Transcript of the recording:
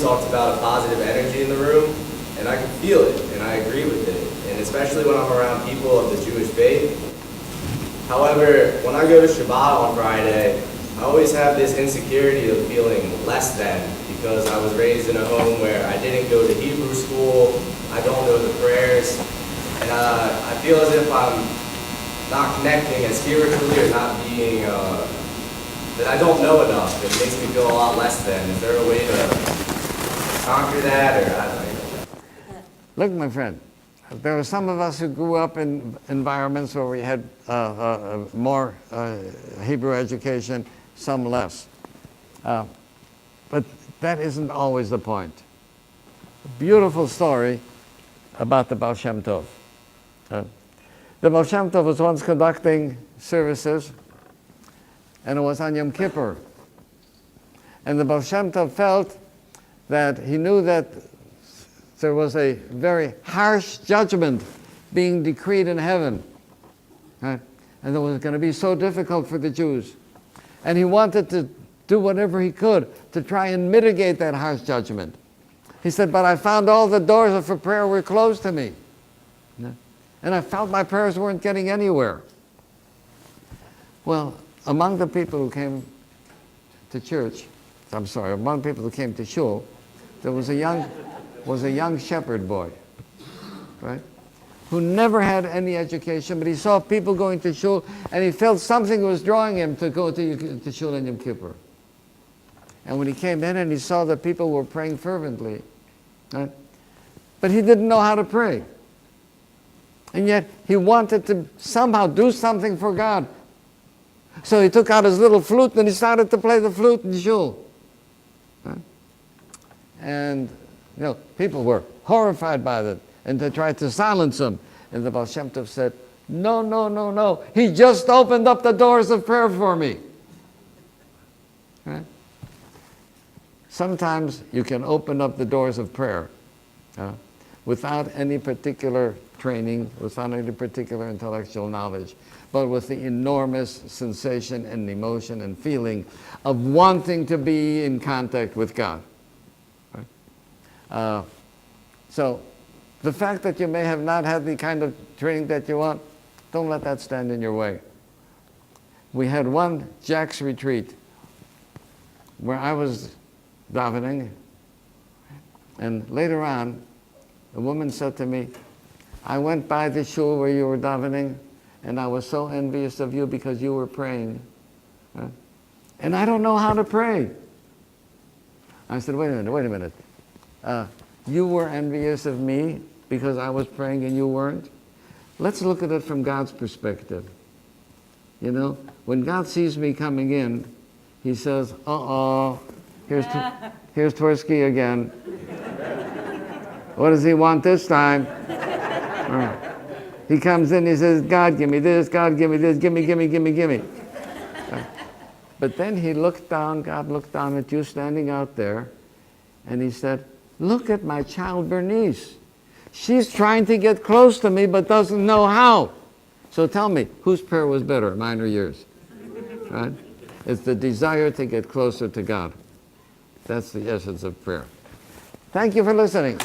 talked about a positive energy in the room, and I can feel it, and I agree with it, and especially when I'm around people of the Jewish faith. However, when I go to Shabbat on Friday, I always have this insecurity of feeling less than, because I was raised in a home where I didn't go to Hebrew school, I don't know the prayers, and I feel as if I'm not connecting as spiritually or not being, that I don't know enough. It makes me feel a lot less than. Is there a way to conquer that, or I don't know? Look, my friend, there are some of us who grew up in environments where we had more Hebrew education, some less. But that isn't always the point. A beautiful story about the Baal Shem Tov. The Baal Shem Tov was once conducting services, and it was on Yom Kippur. And the Baal Shem Tov felt that he knew that there was a very harsh judgment being decreed in heaven. Right? And it was going to be so difficult for the Jews. And he wanted to do whatever he could to try and mitigate that harsh judgment. He said, but I found all the doors for prayer were closed to me. And I felt my prayers weren't getting anywhere. Well, among the people who came to church, among people who came to shul, there was a young shepherd boy, right, who never had any education, but he saw people going to shul, and he felt something was drawing him to go to shul in Yom Kippur. And when he came in and he saw that people were praying fervently, right, but he didn't know how to pray. And yet he wanted to somehow do something for God. So he took out his little flute and he started to play the flute in shul. Right? And people were horrified by that, and they tried to silence him. And the Baal Shem Tov said, no, no, no, no. He just opened up the doors of prayer for me. Right? Sometimes you can open up the doors of prayer without any particular training, without any particular intellectual knowledge, but with the enormous sensation and emotion and feeling of wanting to be in contact with God. Right? So the fact that you may have not had the kind of training that you want, don't let that stand in your way. We had one JRC Retreat where I was davening, and later on, a woman said to me, I went by the shul where you were davening, and I was so envious of you because you were praying. And I don't know how to pray. I said, wait a minute. You were envious of me because I was praying and you weren't? Let's look at it from God's perspective. When God sees me coming in, he says, uh-oh, here's Twerski again. What does he want this time? He comes in, he says, God, give me this, God, give me this, give me. But then he looked down, God looked down at you standing out there, and he said, look at my child Bernice. She's trying to get close to me, but doesn't know how. So tell me, whose prayer was better, mine or yours? Right? It's the desire to get closer to God. That's the essence of prayer. Thank you for listening.